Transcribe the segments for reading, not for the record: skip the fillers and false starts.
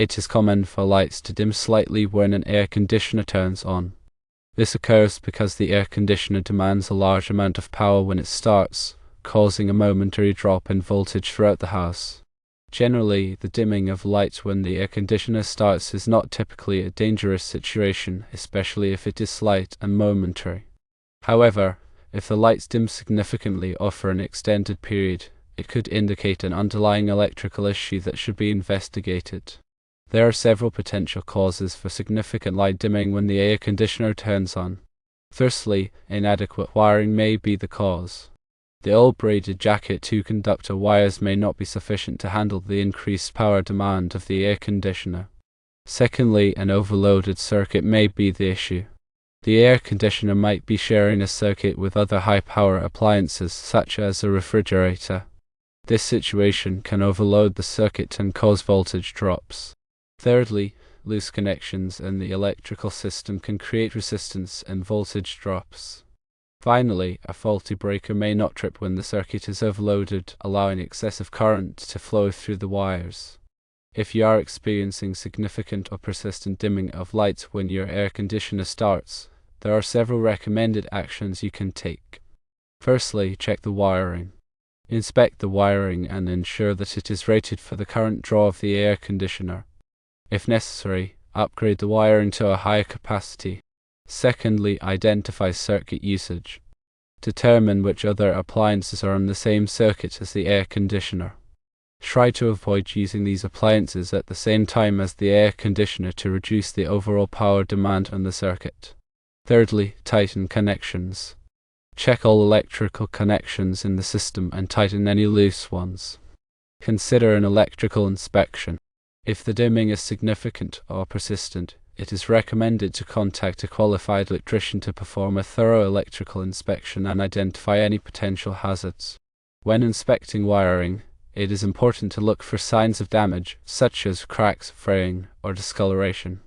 It is common for lights to dim slightly when an air conditioner turns on. This occurs because the air conditioner demands a large amount of power when it starts, causing a momentary drop in voltage throughout the house. Generally, the dimming of lights when the air conditioner starts is not typically a dangerous situation, especially if it is slight and momentary. However, if the lights dim significantly or for an extended period, it could indicate an underlying electrical issue that should be investigated. There are several potential causes for significant light dimming when the air conditioner turns on. Firstly, inadequate wiring may be the cause. The old braided jacket 2-conductor wires may not be sufficient to handle the increased power demand of the air conditioner. Secondly, an overloaded circuit may be the issue. The air conditioner might be sharing a circuit with other high-power appliances such as a refrigerator. This situation can overload the circuit and cause voltage drops. Thirdly, loose connections in the electrical system can create resistance and voltage drops. Finally, a faulty breaker may not trip when the circuit is overloaded, allowing excessive current to flow through the wires. If you are experiencing significant or persistent dimming of lights when your air conditioner starts, there are several recommended actions you can take. Firstly, check the wiring. Inspect the wiring and ensure that it is rated for the current draw of the air conditioner. If necessary, upgrade the wiring to a higher capacity. Secondly, identify circuit usage. Determine which other appliances are on the same circuit as the air conditioner. Try to avoid using these appliances at the same time as the air conditioner to reduce the overall power demand on the circuit. Thirdly, tighten connections. Check all electrical connections in the system and tighten any loose ones. Consider an electrical inspection. If the dimming is significant or persistent, it is recommended to contact a qualified electrician to perform a thorough electrical inspection and identify any potential hazards. When inspecting wiring, it is important to look for signs of damage, such as cracks, fraying, or discoloration.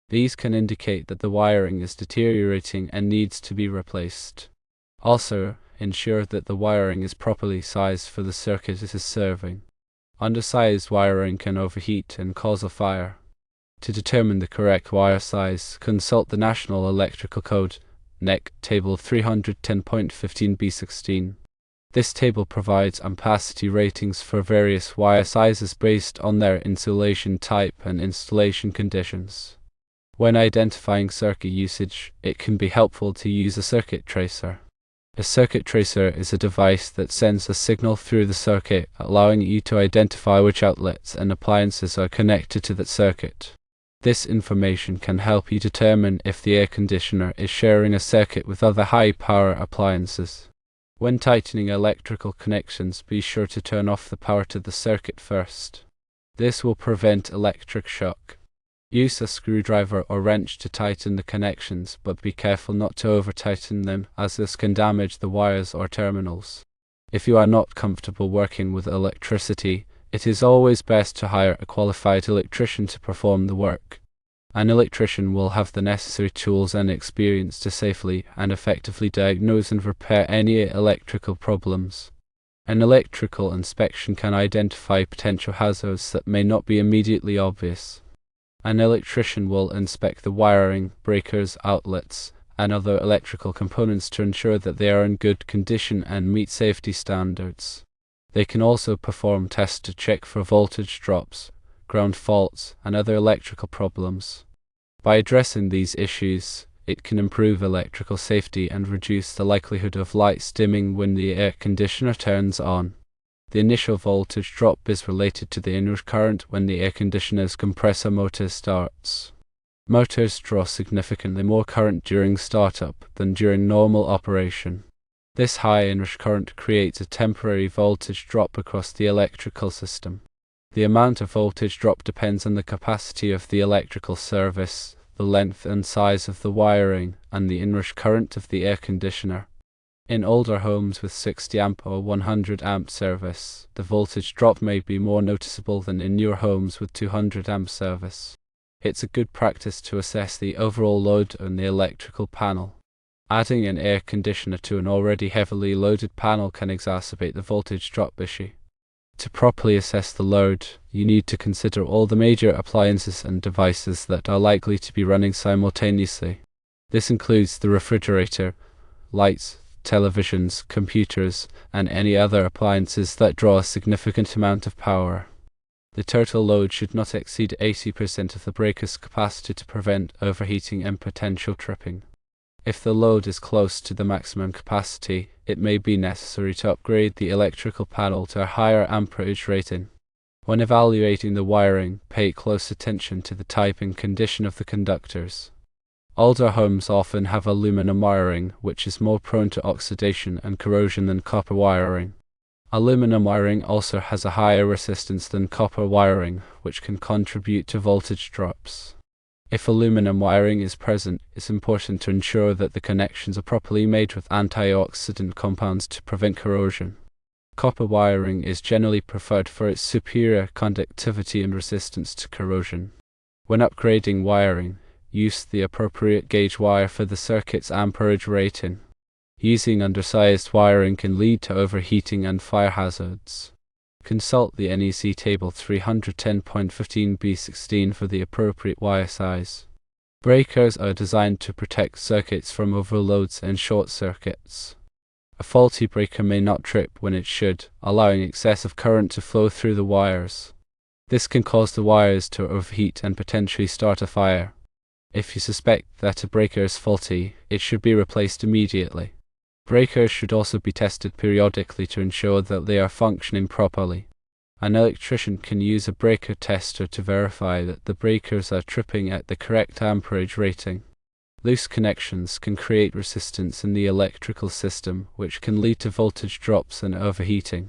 These can indicate that the wiring is deteriorating and needs to be replaced. Also, ensure that the wiring is properly sized for the circuit it is serving. Undersized wiring can overheat and cause a fire. To determine the correct wire size, consult the National Electrical Code, NEC, Table 310.15b16. This table provides ampacity ratings for various wire sizes based on their insulation type and installation conditions. When identifying circuit usage, it can be helpful to use a circuit tracer. A circuit tracer is a device that sends a signal through the circuit, allowing you to identify which outlets and appliances are connected to that circuit. This information can help you determine if the air conditioner is sharing a circuit with other high-power appliances. When tightening electrical connections, be sure to turn off the power to the circuit first. This will prevent electric shock. Use a screwdriver or wrench to tighten the connections, but be careful not to over-tighten them, as this can damage the wires or terminals. If you are not comfortable working with electricity, it is always best to hire a qualified electrician to perform the work. An electrician will have the necessary tools and experience to safely and effectively diagnose and repair any electrical problems. An electrical inspection can identify potential hazards that may not be immediately obvious. An electrician will inspect the wiring, breakers, outlets, and other electrical components to ensure that they are in good condition and meet safety standards. They can also perform tests to check for voltage drops, ground faults, and other electrical problems. By addressing these issues, it can improve electrical safety and reduce the likelihood of lights dimming when the air conditioner turns on. The initial voltage drop is related to the inrush current when the air conditioner's compressor motor starts. Motors draw significantly more current during startup than during normal operation. This high inrush current creates a temporary voltage drop across the electrical system. The amount of voltage drop depends on the capacity of the electrical service, the length and size of the wiring, and the inrush current of the air conditioner. In older homes with 60 amp or 100 amp service, the voltage drop may be more noticeable than in newer homes with 200 amp service. It's a good practice to assess the overall load on the electrical panel. Adding an air conditioner to an already heavily loaded panel can exacerbate the voltage drop issue. To properly assess the load, you need to consider all the major appliances and devices that are likely to be running simultaneously. This includes the refrigerator, lights, televisions, computers, and any other appliances that draw a significant amount of power. The total load should not exceed 80% of the breaker's capacity to prevent overheating and potential tripping. If the load is close to the maximum capacity, it may be necessary to upgrade the electrical panel to a higher amperage rating. When evaluating the wiring, pay close attention to the type and condition of the conductors. Older homes often have aluminum wiring, which is more prone to oxidation and corrosion than copper wiring. Aluminum wiring also has a higher resistance than copper wiring, which can contribute to voltage drops. If aluminum wiring is present, it's important to ensure that the connections are properly made with antioxidant compounds to prevent corrosion. Copper wiring is generally preferred for its superior conductivity and resistance to corrosion. When upgrading wiring, use the appropriate gauge wire for the circuit's amperage rating. Using undersized wiring can lead to overheating and fire hazards. Consult the NEC Table 310.15b16 for the appropriate wire size. Breakers are designed to protect circuits from overloads and short circuits. A faulty breaker may not trip when it should, allowing excessive current to flow through the wires. This can cause the wires to overheat and potentially start a fire. If you suspect that a breaker is faulty, it should be replaced immediately. Breakers should also be tested periodically to ensure that they are functioning properly. An electrician can use a breaker tester to verify that the breakers are tripping at the correct amperage rating. Loose connections can create resistance in the electrical system, which can lead to voltage drops and overheating.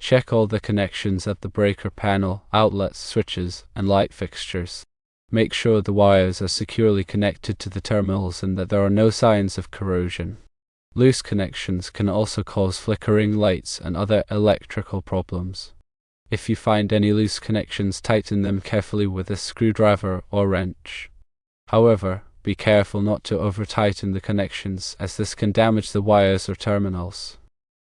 Check all the connections at the breaker panel, outlets, switches, and light fixtures. Make sure the wires are securely connected to the terminals and that there are no signs of corrosion. Loose connections can also cause flickering lights and other electrical problems. If you find any loose connections, tighten them carefully with a screwdriver or wrench. However, be careful not to over-tighten the connections, as this can damage the wires or terminals.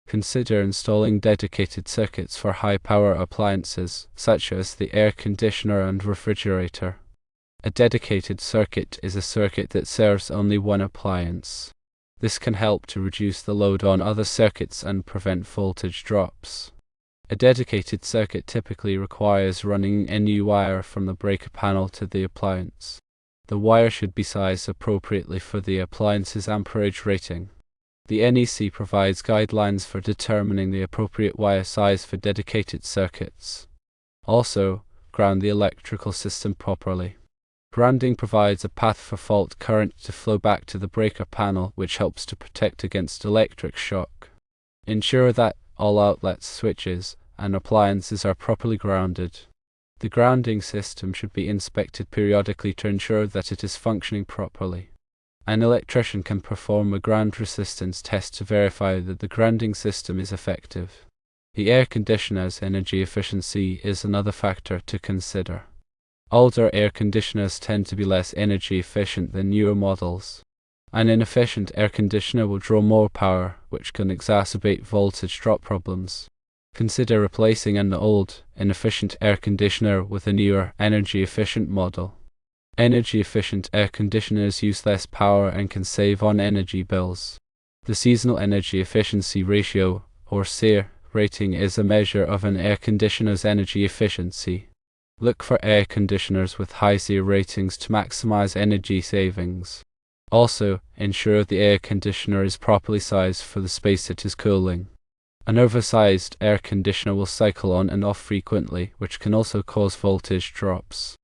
Consider installing dedicated circuits for high-power appliances, such as the air conditioner and refrigerator. A dedicated circuit is a circuit that serves only one appliance. This can help to reduce the load on other circuits and prevent voltage drops. A dedicated circuit typically requires running a new wire from the breaker panel to the appliance. The wire should be sized appropriately for the appliance's amperage rating. The NEC provides guidelines for determining the appropriate wire size for dedicated circuits. Also, ground the electrical system properly. Grounding provides a path for fault current to flow back to the breaker panel, which helps to protect against electric shock. Ensure that all outlets, switches, and appliances are properly grounded. The grounding system should be inspected periodically to ensure that it is functioning properly. An electrician can perform a ground resistance test to verify that the grounding system is effective. The air conditioner's energy efficiency is another factor to consider. Older air conditioners tend to be less energy efficient than newer models. An inefficient air conditioner will draw more power, which can exacerbate voltage drop problems. Consider replacing an old, inefficient air conditioner with a newer, energy-efficient model. Energy-efficient air conditioners use less power and can save on energy bills. The Seasonal Energy Efficiency Ratio, or SEER, rating is a measure of an air conditioner's energy efficiency. Look for air conditioners with high SEER ratings to maximize energy savings. Also, ensure the air conditioner is properly sized for the space it is cooling. An oversized air conditioner will cycle on and off frequently, which can also cause voltage drops.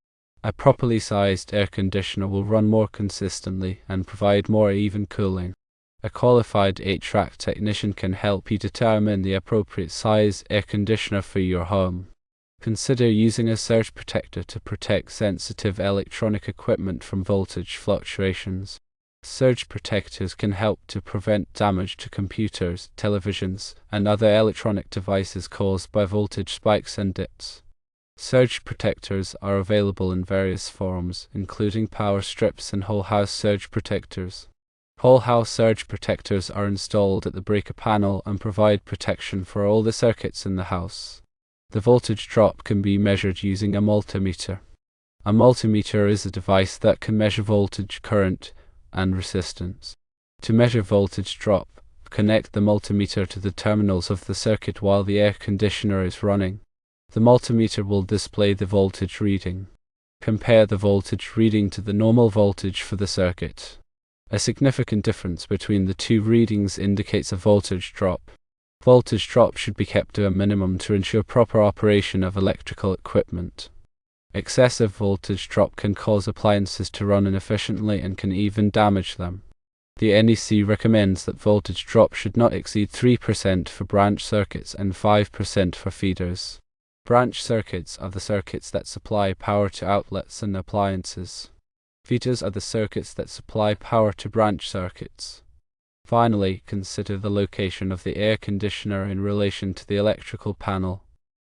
A properly sized air conditioner will run more consistently and provide more even cooling. A qualified HVAC technician can help you determine the appropriate size air conditioner for your home. Consider using a surge protector to protect sensitive electronic equipment from voltage fluctuations. Surge protectors can help to prevent damage to computers, televisions, and other electronic devices caused by voltage spikes and dips. Surge protectors are available in various forms, including power strips and whole-house surge protectors. Whole-house surge protectors are installed at the breaker panel and provide protection for all the circuits in the house. The voltage drop can be measured using a multimeter. A multimeter is a device that can measure voltage, current, and resistance. To measure voltage drop, connect the multimeter to the terminals of the circuit while the air conditioner is running. The multimeter will display the voltage reading. Compare the voltage reading to the normal voltage for the circuit. A significant difference between the two readings indicates a voltage drop. Voltage drop should be kept to a minimum to ensure proper operation of electrical equipment. Excessive voltage drop can cause appliances to run inefficiently and can even damage them. The NEC recommends that voltage drop should not exceed 3% for branch circuits and 5% for feeders. Branch circuits are the circuits that supply power to outlets and appliances. Feeders are the circuits that supply power to branch circuits. Finally, consider the location of the air conditioner in relation to the electrical panel.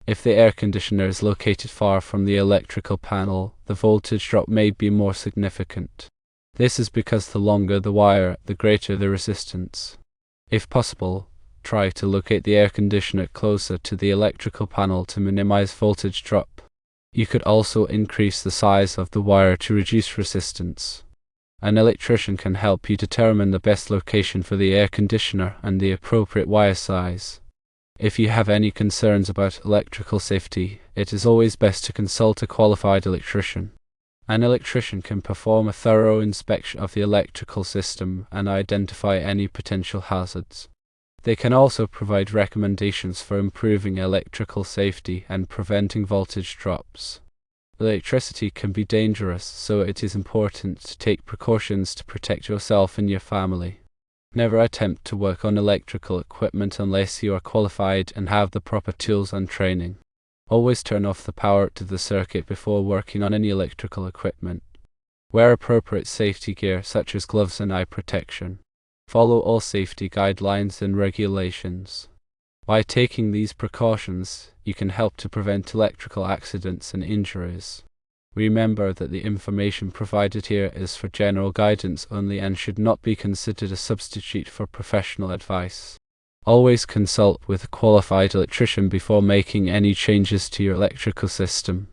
If the air conditioner is located far from the electrical panel, the voltage drop may be more significant. This is because the longer the wire, the greater the resistance. If possible, try to locate the air conditioner closer to the electrical panel to minimize voltage drop. You could also increase the size of the wire to reduce resistance. An electrician can help you determine the best location for the air conditioner and the appropriate wire size. If you have any concerns about electrical safety, it is always best to consult a qualified electrician. An electrician can perform a thorough inspection of the electrical system and identify any potential hazards. They can also provide recommendations for improving electrical safety and preventing voltage drops. Electricity can be dangerous, so it is important to take precautions to protect yourself and your family. Never attempt to work on electrical equipment unless you are qualified and have the proper tools and training. Always turn off the power to the circuit before working on any electrical equipment. Wear appropriate safety gear such as gloves and eye protection. Follow all safety guidelines and regulations. By taking these precautions, you can help to prevent electrical accidents and injuries. Remember that the information provided here is for general guidance only and should not be considered a substitute for professional advice. Always consult with a qualified electrician before making any changes to your electrical system.